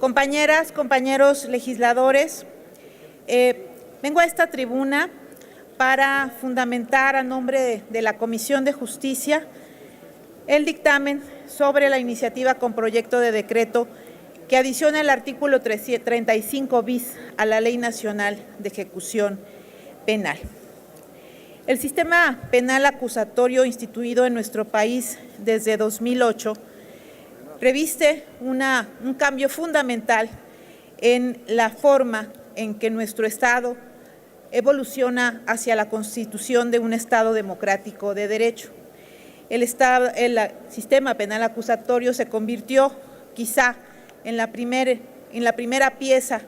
Compañeras, compañeros legisladores, vengo a esta tribuna para fundamentar a nombre de la Comisión de Justicia el dictamen sobre la iniciativa con proyecto de decreto que adiciona el artículo 35 bis a la Ley Nacional de Ejecución Penal. El sistema penal acusatorio instituido en nuestro país desde 2008 reviste un cambio fundamental en la forma en que nuestro Estado evoluciona hacia la constitución de un Estado democrático de derecho. El sistema penal acusatorio se convirtió quizá en la primera pieza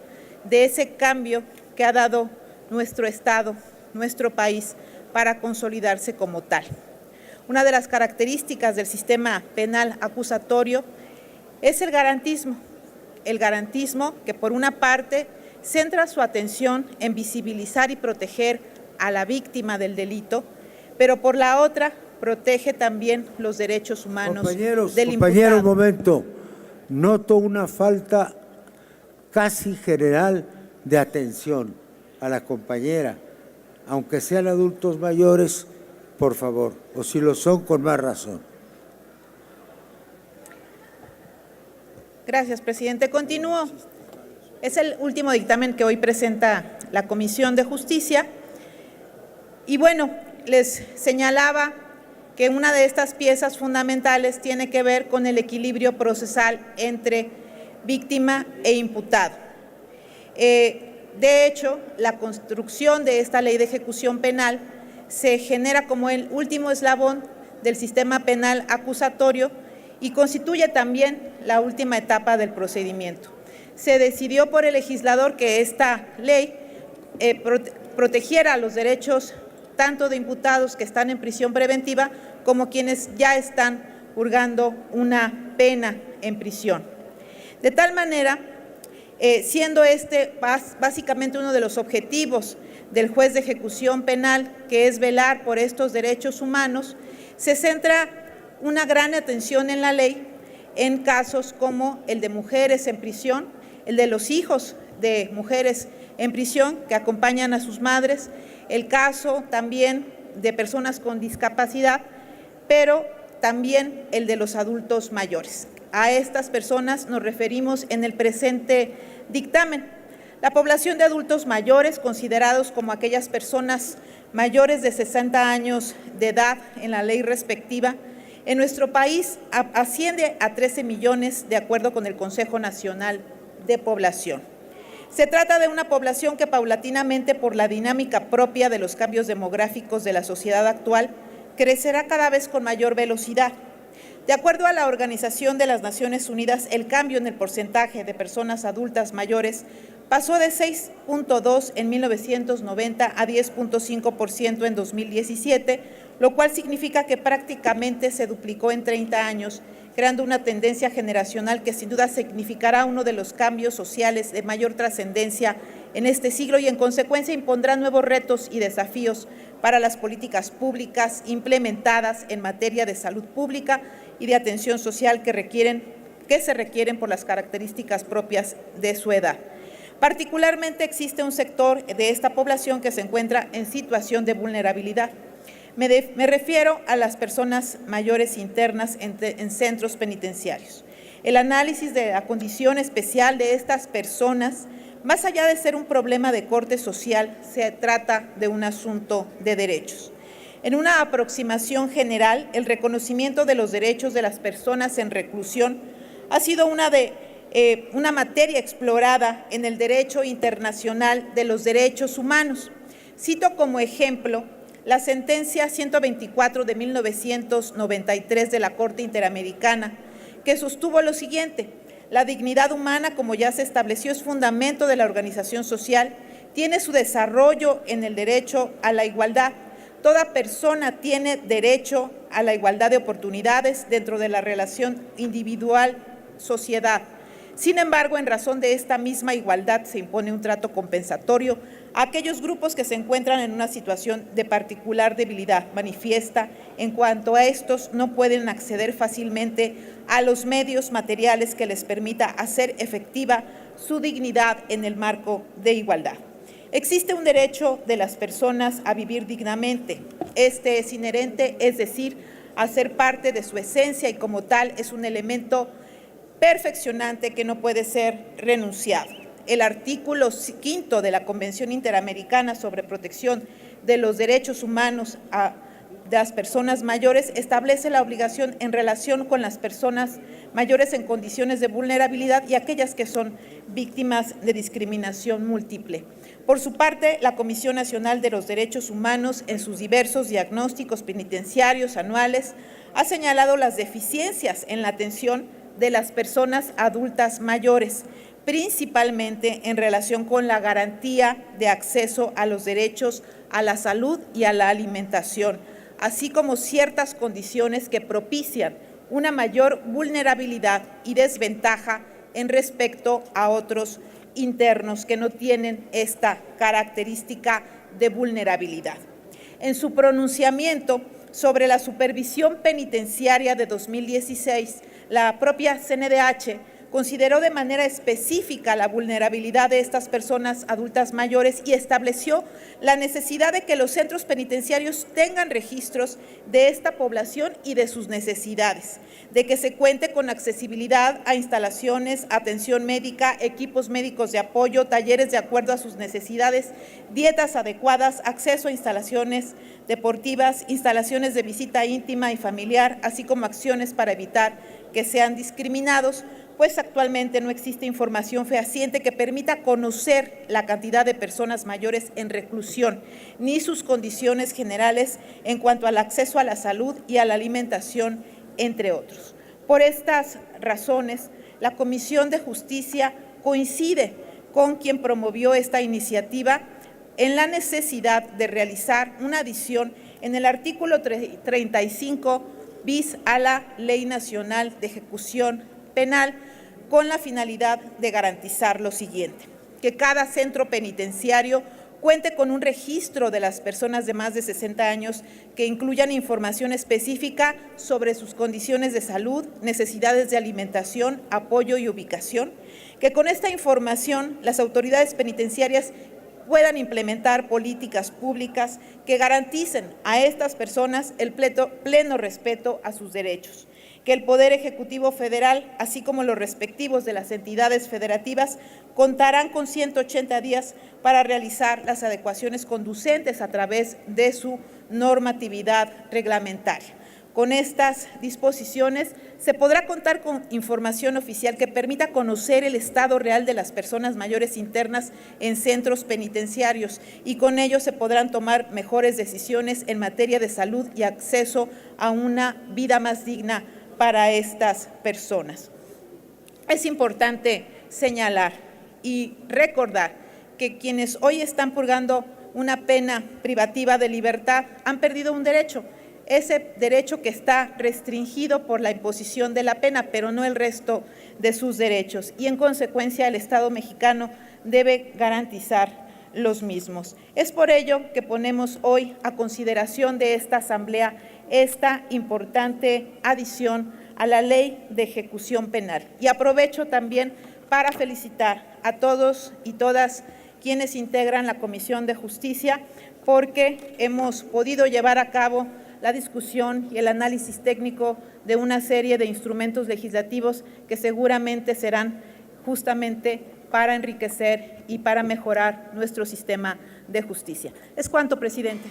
de ese cambio que ha dado nuestro Estado, nuestro país, para consolidarse como tal. Una de las características del sistema penal acusatorio es el garantismo que por una parte centra su atención en visibilizar y proteger a la víctima del delito, pero por la otra protege también los derechos humanos del imputado. Compañeros, momento. Noto una falta casi general de atención a la compañera, aunque sean adultos mayores, por favor, o si lo son, con más razón. Gracias, presidente. Continúo. Es el último dictamen que hoy presenta la Comisión de Justicia. Y bueno, les señalaba que una de estas piezas fundamentales tiene que ver con el equilibrio procesal entre víctima e imputado. De hecho, la construcción de esta ley de ejecución penal se genera como el último eslabón del sistema penal acusatorio y constituye también la última etapa del procedimiento. Se decidió por el legislador que esta ley protegiera los derechos tanto de imputados que están en prisión preventiva como quienes ya están purgando una pena en prisión. De tal manera, siendo este básicamente uno de los objetivos del juez de ejecución penal, que es velar por estos derechos humanos, se centra una gran atención en la ley en casos como el de mujeres en prisión, el de los hijos de mujeres en prisión que acompañan a sus madres, el caso también de personas con discapacidad, pero también el de los adultos mayores. A estas personas nos referimos en el presente dictamen. La población de adultos mayores, considerados como aquellas personas mayores de 60 años de edad en la ley respectiva, en nuestro país asciende a 13 millones de acuerdo con el Consejo Nacional de Población. Se trata de una población que paulatinamente, por la dinámica propia de los cambios demográficos de la sociedad actual, crecerá cada vez con mayor velocidad. De acuerdo a la Organización de las Naciones Unidas, el cambio en el porcentaje de personas adultas mayores pasó de 6.2 en 1990 a 10.5% en 2017, lo cual significa que prácticamente se duplicó en 30 años, creando una tendencia generacional que sin duda significará uno de los cambios sociales de mayor trascendencia en este siglo y en consecuencia impondrá nuevos retos y desafíos para las políticas públicas implementadas en materia de salud pública y de atención social que se requieren por las características propias de su edad. Particularmente existe un sector de esta población que se encuentra en situación de vulnerabilidad. Me refiero a las personas mayores internas en centros penitenciarios. El análisis de la condición especial de estas personas, más allá de ser un problema de corte social, se trata de un asunto de derechos. En una aproximación general, el reconocimiento de los derechos de las personas en reclusión ha sido una materia explorada en el derecho internacional de los derechos humanos. Cito como ejemplo la sentencia 124 de 1993 de la Corte Interamericana, que sostuvo lo siguiente: la dignidad humana, como ya se estableció, es fundamento de la organización social, tiene su desarrollo en el derecho a la igualdad. Toda persona tiene derecho a la igualdad de oportunidades dentro de la relación individual-sociedad. Sin embargo, en razón de esta misma igualdad se impone un trato compensatorio a aquellos grupos que se encuentran en una situación de particular debilidad manifiesta en cuanto a estos no pueden acceder fácilmente a los medios materiales que les permita hacer efectiva su dignidad en el marco de igualdad. Existe un derecho de las personas a vivir dignamente. Este es inherente, es decir, a ser parte de su esencia y como tal es un elemento perfeccionante que no puede ser renunciado. El artículo 5 de la Convención Interamericana sobre Protección de los Derechos Humanos de las Personas Mayores establece la obligación en relación con las personas mayores en condiciones de vulnerabilidad y aquellas que son víctimas de discriminación múltiple. Por su parte, la Comisión Nacional de los Derechos Humanos, en sus diversos diagnósticos penitenciarios anuales, ha señalado las deficiencias en la atención de las personas adultas mayores, principalmente en relación con la garantía de acceso a los derechos a la salud y a la alimentación, así como ciertas condiciones que propician una mayor vulnerabilidad y desventaja en respecto a otros internos que no tienen esta característica de vulnerabilidad. En su pronunciamiento sobre la supervisión penitenciaria de 2016, la propia CNDH consideró de manera específica la vulnerabilidad de estas personas adultas mayores y estableció la necesidad de que los centros penitenciarios tengan registros de esta población y de sus necesidades, de que se cuente con accesibilidad a instalaciones, atención médica, equipos médicos de apoyo, talleres de acuerdo a sus necesidades, dietas adecuadas, acceso a instalaciones deportivas, instalaciones de visita íntima y familiar, así como acciones para evitar que sean discriminados, pues actualmente no existe información fehaciente que permita conocer la cantidad de personas mayores en reclusión, ni sus condiciones generales en cuanto al acceso a la salud y a la alimentación, entre otros. Por estas razones, la Comisión de Justicia coincide con quien promovió esta iniciativa en la necesidad de realizar una adición en el artículo 35 bis a la Ley Nacional de Ejecución Penal con la finalidad de garantizar lo siguiente: que cada centro penitenciario cuente con un registro de las personas de más de 60 años que incluyan información específica sobre sus condiciones de salud, necesidades de alimentación, apoyo y ubicación, que con esta información las autoridades penitenciarias puedan implementar políticas públicas que garanticen a estas personas el pleno respeto a sus derechos, que el Poder Ejecutivo Federal, así como los respectivos de las entidades federativas, contarán con 180 días para realizar las adecuaciones conducentes a través de su normatividad reglamentaria. Con estas disposiciones se podrá contar con información oficial que permita conocer el estado real de las personas mayores internas en centros penitenciarios y con ello se podrán tomar mejores decisiones en materia de salud y acceso a una vida más digna para estas personas. Es importante señalar y recordar que quienes hoy están purgando una pena privativa de libertad han perdido un derecho, ese derecho que está restringido por la imposición de la pena, pero no el resto de sus derechos, y en consecuencia el Estado mexicano debe garantizar los mismos. Es por ello que ponemos hoy a consideración de esta Asamblea esta importante adición a la Ley de Ejecución Penal. Y aprovecho también para felicitar a todos y todas quienes integran la Comisión de Justicia, porque hemos podido llevar a cabo la discusión y el análisis técnico de una serie de instrumentos legislativos que seguramente serán justamente para enriquecer y para mejorar nuestro sistema de justicia. Es cuanto, presidente.